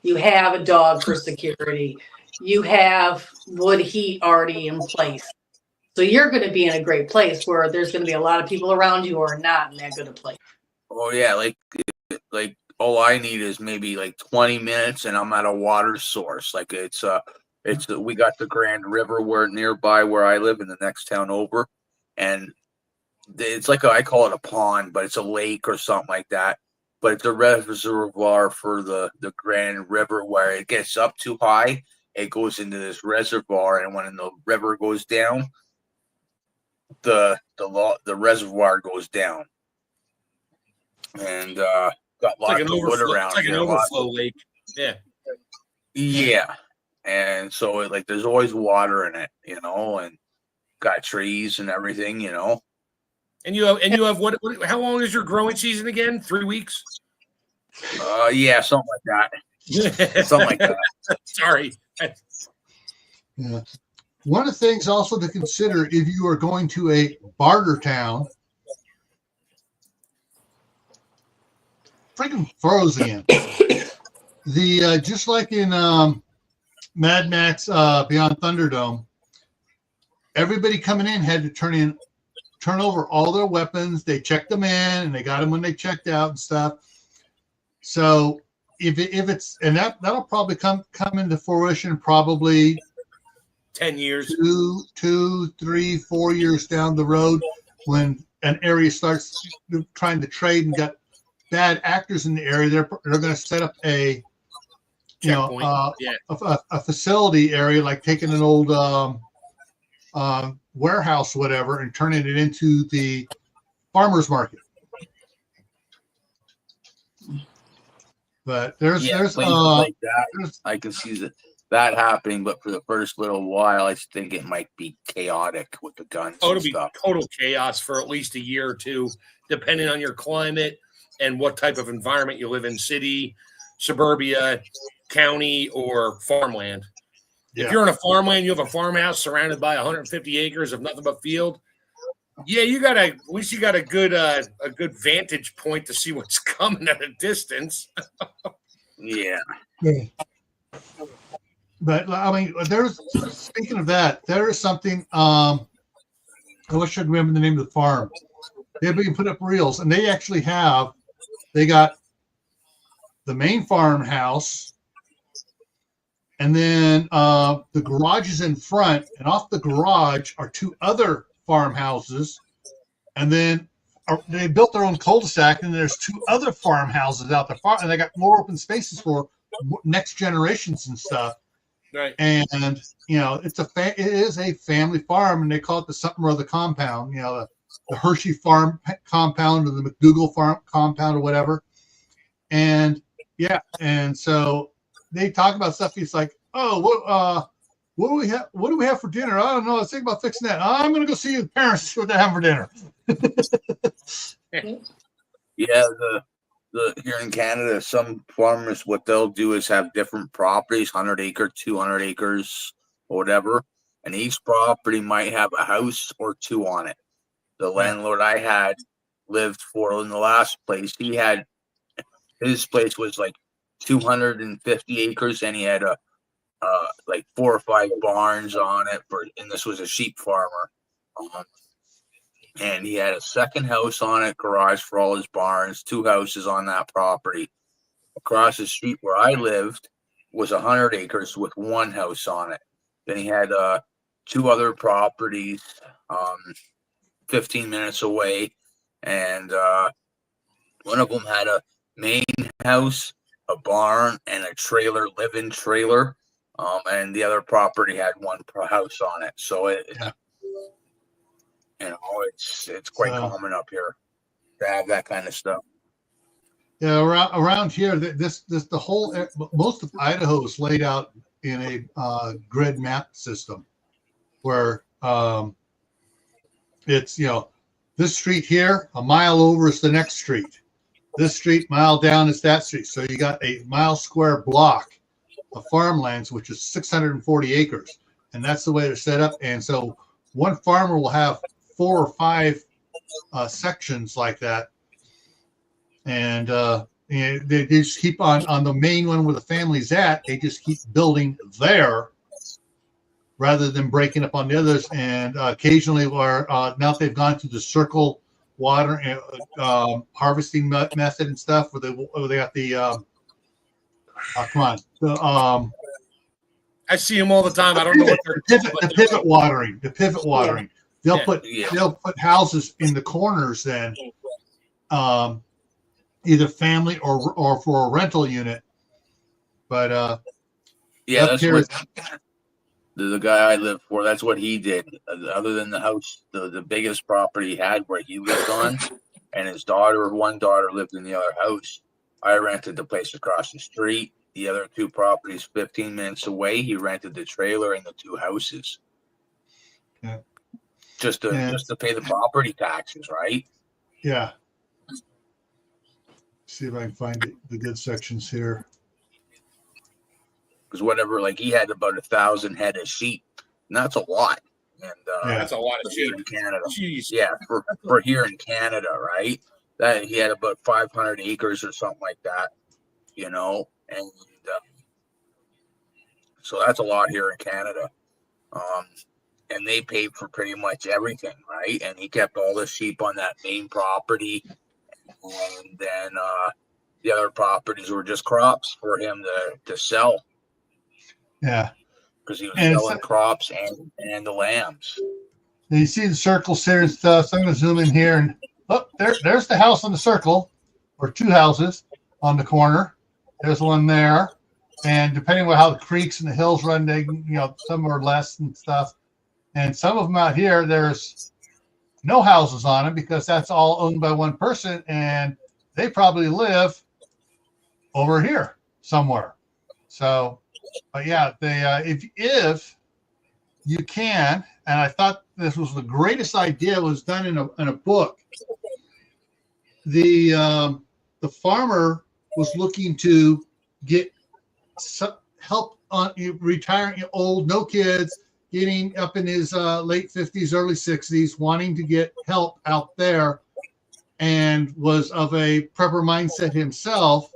you have a dog for security, you have wood heat already in place. So you're going to be in a great place where there's going to be a lot of people around you who are not in that good a place. Oh yeah, like all I need is maybe like 20 minutes, and I'm at a water source. Like we got the Grand River nearby where I live in the next town over, and it's like I call it a pond, but it's a lake or something like that. But it's a reservoir for the Grand River where it gets up too high. It goes into this reservoir, and when the river goes down, the reservoir goes down, and got lots of wood around. It's like an overflow lake. Yeah. Yeah, and so like there's always water in it, and got trees and everything, And you have what? How long is your growing season again? 3 weeks? Yeah, something like that. Something like that. Sorry. Yeah. One of the things also to consider if you are going to a Barter Town, freaking froze again. The just like in Mad Max Beyond Thunderdome, everybody coming in had to turn over all their weapons. They checked them in, and they got them when they checked out and stuff. So if it's, and that'll probably come into fruition probably 10 years, 2, 3, 4 years down the road, when an area starts trying to trade and got bad actors in the area. They're going to set up a a facility area, like taking an old warehouse, whatever, and turning it into the farmers market. But there's like that. I can see that happening, but for the first little while, I think it might be chaotic with the guns. Oh, it'll be total chaos for at least a year or two, depending on your climate and what type of environment you live in: city, suburbia, county, or farmland. Yeah. If you're in a farmland, you have a farmhouse surrounded by 150 acres of nothing but field. Yeah, at least you got a good vantage point to see what's coming at a distance. Yeah. But I mean, speaking of that, there is something. I wish I'd remember the name of the farm. They've been put up reels, and they got the main farmhouse, and then the garage is in front, and off the garage are 2 other farmhouses, and then they built their own cul-de-sac, and there's 2 other farmhouses out there, and they got more open spaces for next generations and stuff. Right. And it is a family farm, and they call it the something or other compound. The Hershey farm compound, or the McDougal farm compound, or whatever. And yeah, and so they talk about stuff. It's like, oh, what do we have? What do we have for dinner? I don't know. Let's think about fixing that. I'm going to go see the parents, see what they have for dinner. Yeah, the here in Canada, some farmers, what they'll do is have different properties, 100 acres, 200 acres, or whatever, and each property might have a house or 2 on it. The landlord I had lived for in the last place, his place was like 250 acres, and he had like 4 or 5 barns on it, and this was a sheep farmer. And he had a second house on it, garage for all his barns, 2 houses on that property. Across the street where I lived was 100 acres with 1 house on it. Then he had 2 other properties 15 minutes away, and one of them had a main house, a barn, and a trailer, live-in trailer, and the other property had 1 house on it. So it's quite common up here to have that kind of stuff. Yeah, around here, the whole, most of Idaho is laid out in a grid map system, where it's this street here, a mile over is the next street. This street, mile down, is that street. So you got a mile square block of farmlands, which is 640 acres, and that's the way they're set up. And so one farmer will have 4 or 5 sections like that, and they just keep on the main one where the family's at. They just keep building there rather than breaking up on the others. And occasionally, or now that they've gone to the circle water harvesting method and stuff, where they got the I see them all the time. I don't know what they're the pivot watering. they'll Yeah. put houses in the corners then, either family or for a rental unit. But Yeah, up that's here, what the guy I lived for. That's what he did. Other than the house, the biggest property he had where he lived on, and his one daughter lived in the other house. I rented the place across the street. The other two properties 15 minutes away, he rented the trailer and the two houses. Yeah. Just to pay the property taxes, right? yeah. See if I can find the good sections here. Because whatever, like he had about 1,000 head of sheep, and that's a lot. And That's a lot of here sheep. in Canada. Jeez. Yeah, for here in Canada, right? That he had about 500 acres or something like that, you know, and so that's a lot here in Canada. And they paid for pretty much everything, right? And he kept all the sheep on that main property, and then the other properties were just crops for him to sell. Yeah, because he was selling crops and the lambs. You see the circles here and stuff. So I'm going to zoom in here, and look, there's the house on the circle, or two houses on the corner. There's one there, and depending on how the creeks and the hills run, they, some are less and stuff. And some of them out here, there's no houses on them because that's all owned by one person, and they probably live over here somewhere. So, but yeah, if you can, and I thought this was the greatest idea, was done in a book. The farmer was looking to get some help on retiring old, no kids, getting up in his late 50s, early 60s, wanting to get help out there, and was of a prepper mindset himself.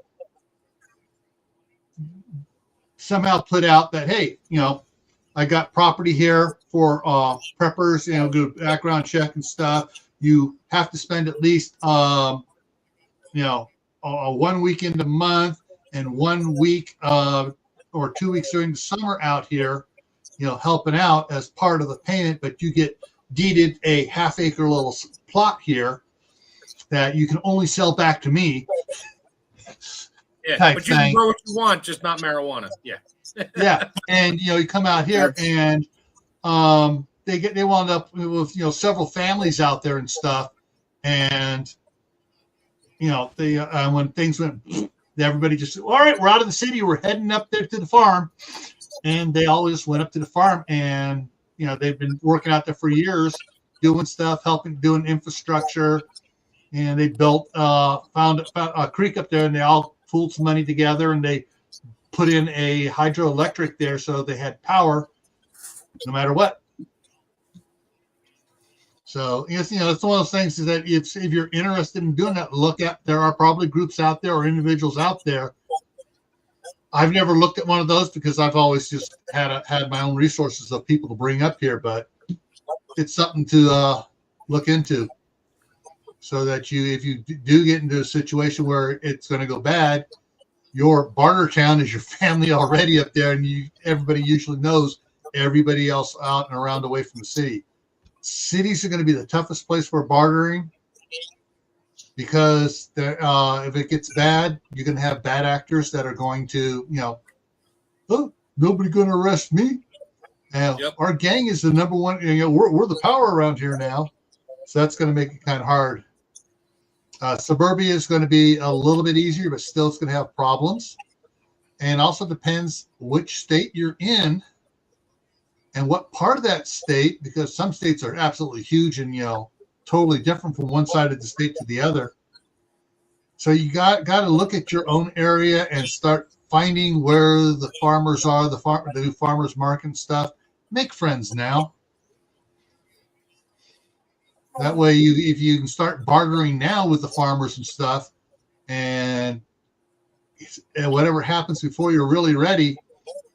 Somehow put out that, hey, I got property here for preppers, do a background check and stuff. You have to spend at least, 1 weekend a month and 1 week or 2 weeks during the summer out here, helping out as part of the payment. But you get deeded a half-acre little plot here that you can only sell back to me. Yeah, but you can grow what you want, just not marijuana. Yeah. Yeah, and you come out here, and they wound up with several families out there and stuff, and they when things went, everybody just, all right, we're out of the city, we're heading up there to the farm, and they all just went up to the farm, and they've been working out there for years, doing stuff, doing infrastructure, and they built found a creek up there, and they all pooled some money together, and they put in a hydroelectric there, so they had power no matter what. So it's one of those things, is that if you're interested in doing that, there are probably groups out there or individuals out there. I've never looked at one of those because I've always just had my own resources of people to bring up here, but it's something to look into, so that if you do get into a situation where it's going to go bad, your Barter Town is your family already up there, and everybody usually knows everybody else out and around away from the city. Cities are going to be the toughest place for bartering, because if it gets bad, you're going to have bad actors that are going to, nobody's going to arrest me. And our gang is the number one. We're the power around here now, so that's going to make it kind of hard. Suburbia is going to be a little bit easier, but still it's going to have problems. And also depends which state you're in and what part of that state, because some states are absolutely huge and, totally different from one side of the state to the other. So you got to look at your own area and start finding where the farmers are, the new farmers market and stuff. Make friends now. That way, if you can start bartering now with the farmers and stuff, and whatever happens before you're really ready,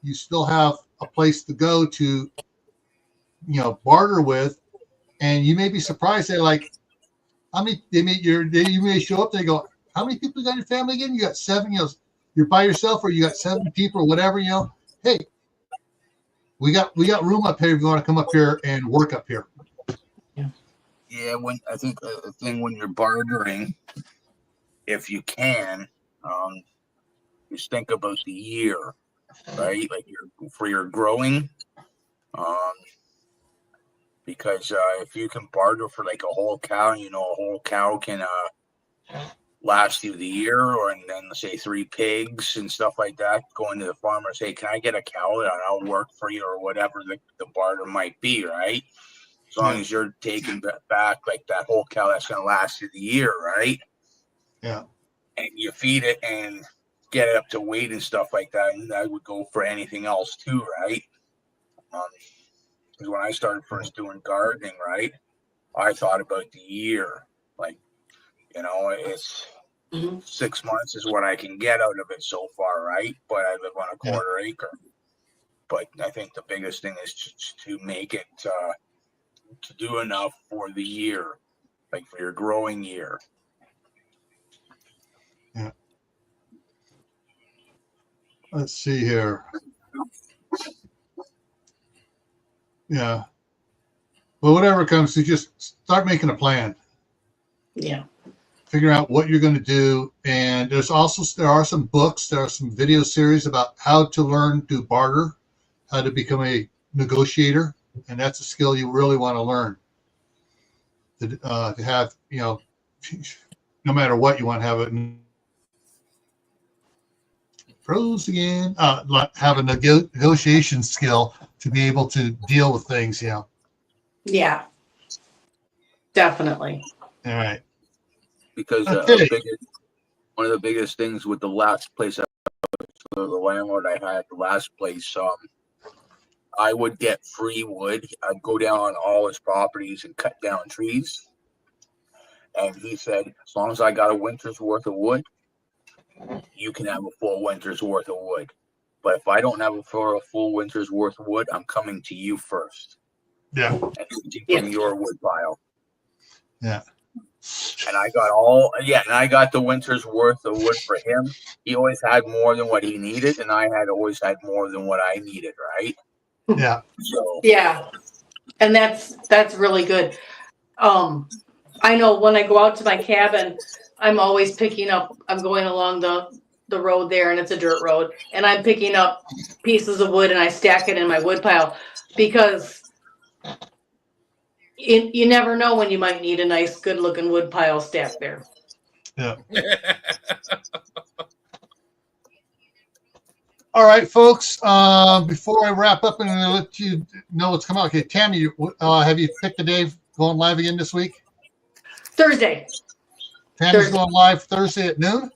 you still have a place to go to, barter with. And you may be surprised. They're like, how many? You may show up. They go, how many people you got in your family again? You got 7. You're by yourself, or you got 7 people, or whatever. Hey, we got room up here if you want to come up here and work up here. Yeah, when I think the thing when you're bartering, if you can, just think about the year, right? Like for your growing, because if you can barter for like a whole cow, a whole cow can last you the year, and then say 3 pigs and stuff like that. Going to the farmer, say, "Can I get a cow and I'll work for you," or whatever the barter might be, right? As long as you're taking back like that whole cow that's going to last you the year, right? Yeah. And you feed it and get it up to weight and stuff like that. And I would go for anything else too, right? Because when I started first doing gardening, right, I thought about the year. Like, it's 6 months is what I can get out of it so far, right? But I live on a quarter acre. But I think the biggest thing is to make it to do enough for the year, like for your growing year. Yeah. Let's see here. Yeah. Well, whatever comes, you just start making a plan. Yeah. Figure out what you're going to do. And there are some books, there are some video series about how to learn to barter, how to become a negotiator. And that's a skill you really want to learn. To have, no matter what, you want to have it. Pros again. Have a negotiation skill to be able to deal with things. Yeah. Definitely. All right. Because Okay. one of the biggest things with the last place, the landlord I had, the last place, I would get free wood. I'd go down on all his properties and cut down trees. And he said, as long as I got a winter's worth of wood, you can have a full winter's worth of wood. But if I don't have a full winter's worth of wood, I'm coming to you first. Yeah. And from your wood pile. Yeah. And I got the winter's worth of wood for him. He always had more than what he needed, and I had always had more than what I needed, right? Yeah. So Yeah. And that's really good. I know when I go out to my cabin, I'm always I'm going along the road there, and it's a dirt road, and I'm picking up pieces of wood and I stack it in my wood pile, because you never know when you might need a nice, good looking wood pile stacked there. Yeah. All right, folks. Before I wrap up and let you know what's coming out. Okay, Tammy, have you picked a day going live again this week? Thursday. Tammy's going live Thursday at noon?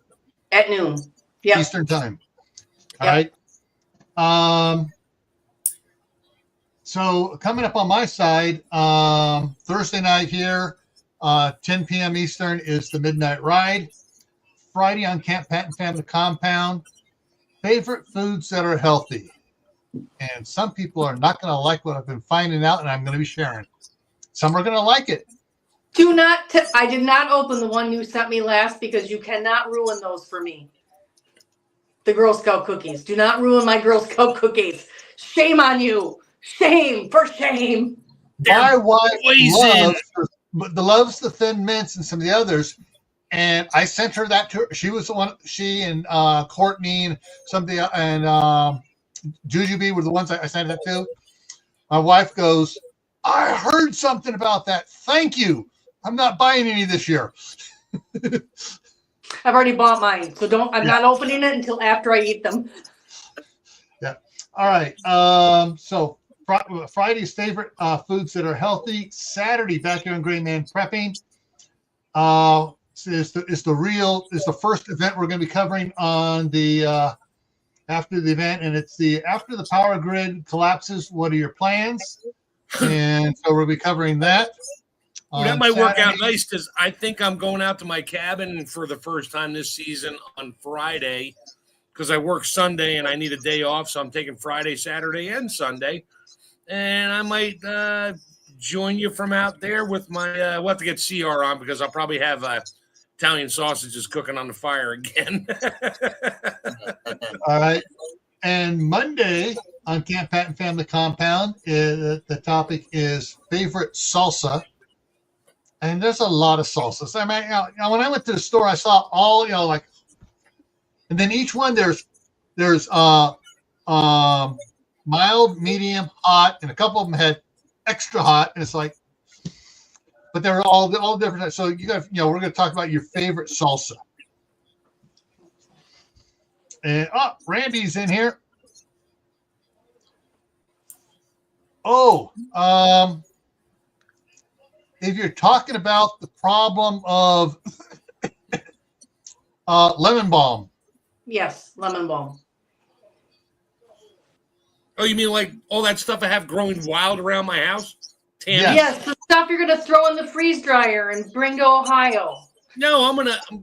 At noon. Yeah. Eastern time. All Yep. right. So coming up on my side, Thursday night here, 10 p.m. Eastern is the Midnight Ride. Friday on Camp Patton Family Compound, favorite foods that are healthy. And some people are not going to like what I've been finding out, and I'm going to be sharing. Some are going to like it. I did not open the one you sent me last, because you cannot ruin those for me. The Girl Scout cookies. Do not ruin my Girl Scout cookies. Shame on you. Shame for shame. My wife loves the Thin Mints and some of the others, and I sent her that to her. She was the one. She and Courtney and somebody and Jujubee were the ones I sent that to. My wife goes, "I heard something about that. Thank you. I'm not buying any this year." I've already bought mine, so I'm not opening it until after I eat them. Yeah. All right. So Friday's favorite foods that are healthy. Saturday, back here on GrayManPrepping, is the first event we're going to be covering on the after the event, and it's after the power grid collapses. What are your plans? And so we'll be covering that. Well, that might work out nice, because I think I'm going out to my cabin for the first time this season on Friday, because I work Sunday and I need a day off. So I'm taking Friday, Saturday, and Sunday. And I might join you from out there with my we'll have to get CR on, because I'll probably have Italian sausages cooking on the fire again. All right. And Monday on Camp Patton Family Compound, the topic is favorite salsa. And there's a lot of salsas. I mean, when I went to the store, I saw all, like, and then each one there's mild, medium, hot, and a couple of them had extra hot, and it's like, but they're all different. So you got, we're going to talk about your favorite salsa. And Randy's in here. Oh, if you're talking about the problem of lemon balm. Yes, lemon balm. Oh, you mean like all that stuff I have growing wild around my house? Yes, the stuff you're going to throw in the freeze dryer and bring to Ohio. No,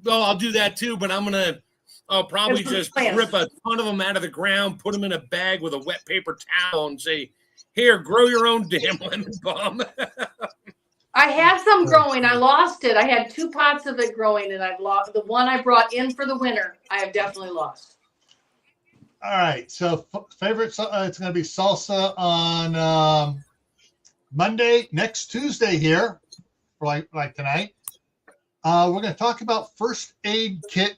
I'll do that too, but I'll probably just rip a ton of them out of the ground, put them in a bag with a wet paper towel and say, here, grow your own damn lemon balm. I had some growing. I lost it. I had 2 pots of it growing, and I've lost the one I brought in for the winter. I have definitely lost. All right. So favorite, it's going to be salsa on Monday, next Tuesday here, like tonight. We're going to talk about first aid kit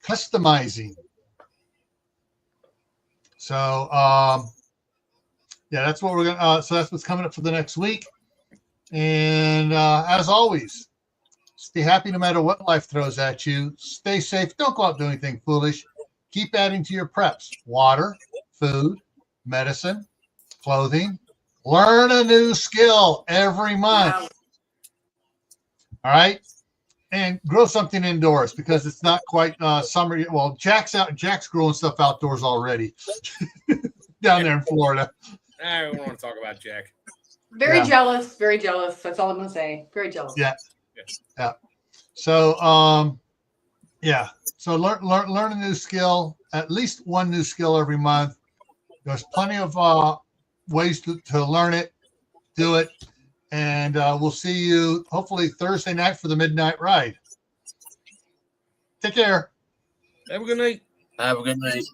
customizing. So, yeah, that's what we're going to, so that's what's coming up for the next week. And as always, stay happy no matter what life throws at you. Stay safe. Don't go out doing anything foolish. Keep adding to your preps. Water, food, medicine, clothing. Learn a new skill every month. Wow. All right? And grow something indoors because it's not quite summer. Well, Jack's growing stuff outdoors already down there in Florida. I don't want to talk about Jack. Very jealous. Very jealous. That's all I'm going to say. Very jealous. Yeah. So, yeah. So learn a new skill, at least one new skill every month. There's plenty of ways to learn it, do it. And we'll see you hopefully Thursday night for the midnight ride. Take care. Have a good night. Have a good night.